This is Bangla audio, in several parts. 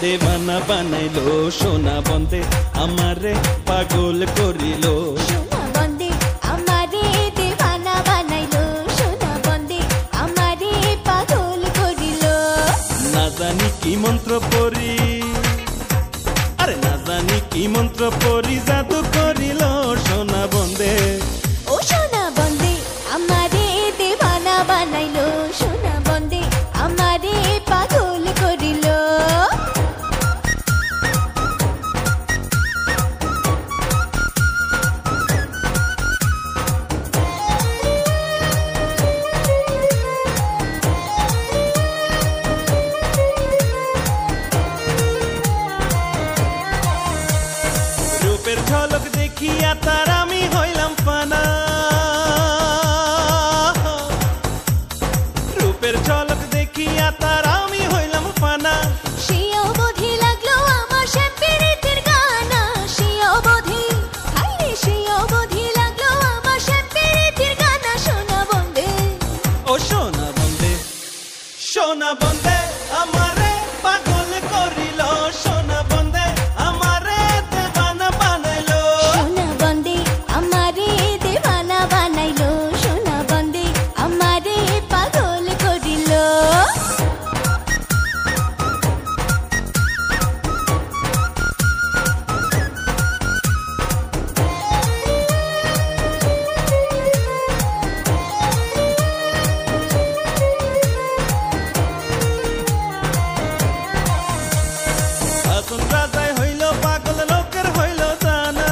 দেওয়ানা বানাইলো, সোনা বন্দে আমারে পাগল করিল। সোনা বন্দে আমারে দেওয়ানা বানাইলো, সোনা বন্দে আমারে পাগল করিল। না জানি কি মন্ত্র পড়ি, আরে না জানি কি মন্ত্র পড়ি জাদু করিল সোনা বন্দে। ও সোনা বন্দে আমারে দেওয়ানা বানাইলো, সোনা বন্দে আমারে পাগল করিল। রূপের ঝলক দেখিয়া তার আমি হইলাম ফানা, রূপের ঝলক দেখিয়া তার আমি হইলাম ফানা। সে অবধি লাগলো আমার সে পীড়িতের গানা, সে অবধি হায়রে সে অবধি লাগলো আমার সে পীড়িতের গানা। সোনা বন্দে ও সোনা বন্দে, সোনা বন্দে আমারে পাগল করিল, সোনা বন্দে আমারে দেওয়ানা বানাইলো। সোনা বন্দে আমারে দেওয়ানা বানাইলো, সোনা বন্দে আমারে পাগল করিল। আসন রাজায় হইল পাগল লোকের হইল জানা,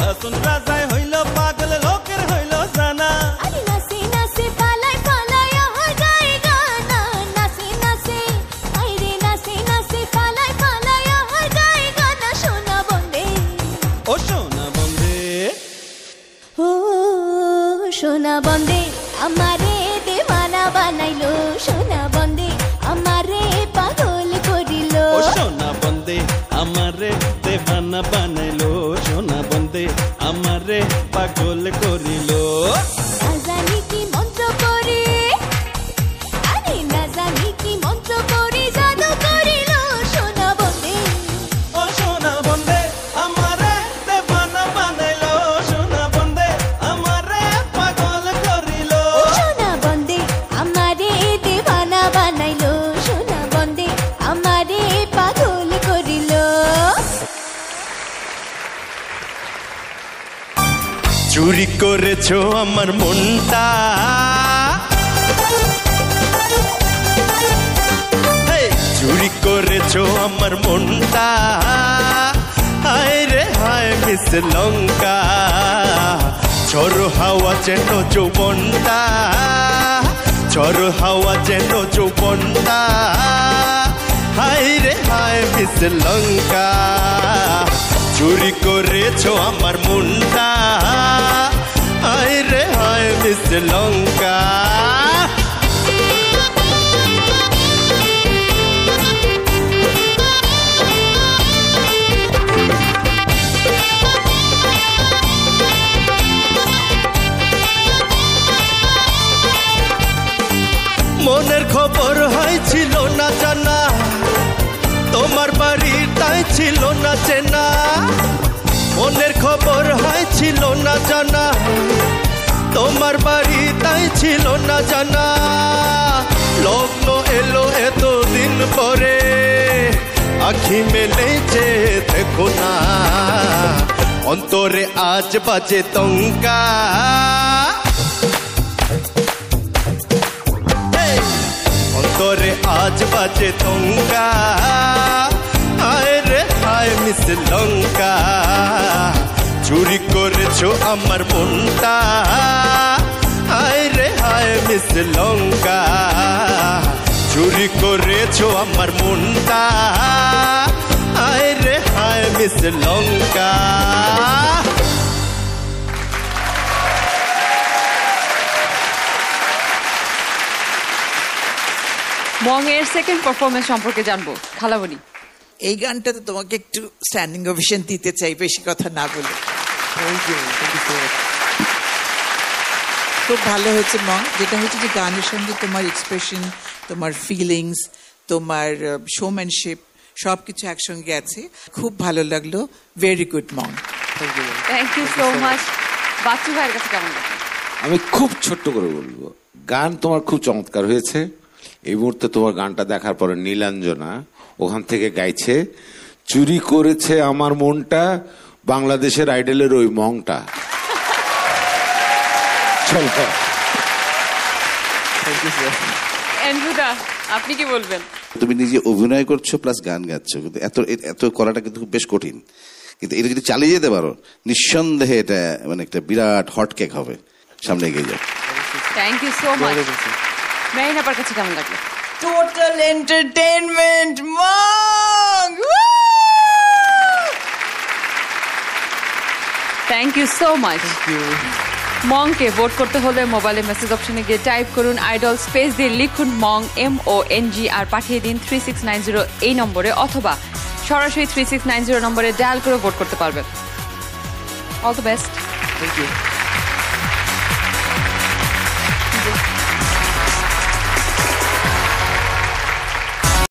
আসন রাজায় হইল পাগল লোকের হইল জানা। আরে নাচে নাচে পালাই পালাই আমার গায়ে গানা, নাচে নাচে হায়রে নাচে নাচে পালাই পালাই আমার গায়ে গানা। সোনা বন্দে ও সোনা বন্দে, ও সোনা বন্দে আমারে দেওয়ানা বানাইলো, সোনা বন্দে আমারে পাগল করিল। ও সোনা বন্দে আমারে দেওয়ানা বানাইলো, সোনা বন্দে আমারে পাগল করিল। না জানি কি মন্ত্র পড়ে, আরে না জানি কি মন্ত্র পড়ে জাদু করিল। সোনা বন্দে ও সোনা বন্দে আমারে দেওয়ানা বানাইলো, সোনা বন্দে আমারে পাগল করিল। সোনা বন্দে আমারে দেওয়ানা বানাইলো, সোনা বন্দে আমারে পাগল করিল। চুরি করেছো আমার মনটা, হেই, চুরি করেছো আমার মনটা, হায় রে হায় মিস লঙ্কা, ঝড় হাওয়া যেন যৌবনটা, ঝড় হাওয়া যেন যৌবনটা, হায় রে হায় মিস লঙ্কা। চুরি করেছো আমার মনটা, হায় রে হায় মিস লঙ্কা। মনের খবর হয়েছিল না জানা, তোমার বাড়ি তাই ছিল না চেনা। মনের খবর হয়েছিল না জানা, তোমার বাড়ি তাই ছিল না জানা। লগ্ন এলো এতদিন পরে, আখি মেলেছে দেখো না, অন্তরে আজ বাজে তঙ্কা। অন্তরে আজ বাজে তঙ্কা, হায় রে হায় মিস লঙ্কা। চুরি করেছো আমার মনটা, হায় রে হায় মিস লঙ্কা। চুরি করেছো আমার মনটা, হায় রে হায় মিস লঙ্কা। মংয়ের সেকেন্ড পারফরমেন্স সম্পর্কে জানবো খালামণি। এই গানটাতে তোমাকে একটু স্ট্যান্ডিং ওভেশন দিতে চাই, বেশি কথা না বলে। খুব ভালো হয়েছে মং। যেটা হচ্ছে যে গানের সঙ্গে তোমার এক্সপ্রেশন, তোমার ফিলিংস, তোমার শোম্যানশিপ সবকিছু একসঙ্গে আছে। খুব ভালো লাগলো। ভেরি গুড মং। Thank you so much. Bachchu ভাইয়ের কাছে কেমন লাগলো? আমি খুব ছোট্ট করে বলবো, গান তোমার খুব চমৎকার হয়েছে। এই মুহূর্তে তোমার গানটা দেখার পরে নীলাঞ্জনা ওখান থেকে গাইছে, চুরি করেছে আমার মনটা বাংলাদেশের আইডলের ওই মংটা। চলো। এন্ড্রুদা, আপনি কি বলবেন? তুমি নিজে অভিনয় করছো প্লাস গান গাচ্ছো, কিন্তু এত করাটা কিন্তু বেশ কঠিন। কিন্তু এটা যদি চালিয়ে যেতে পারো, নিঃসন্দেহে এটা মানে একটা বিরাট হট কেক হবে। সামনে এগিয়ে যাও। Thank you so much. মেরিন আপার কাছে কেমন লাগলো? টোটাল এন্টারটেইনমেন্ট মং। Thank you so much. মংকে ভোট করতে হলে মোবাইলে মেসেজ অপশনে গিয়ে টাইপ করুন আইডল, স্পেস দিয়ে লিখুন মং MONG আর পাঠিয়ে দিন 3690 এই নম্বরে, অথবা সরাসরি 3690 নম্বরে ডায়াল করে ভোট করতে পারবেন। All the best. Thank you.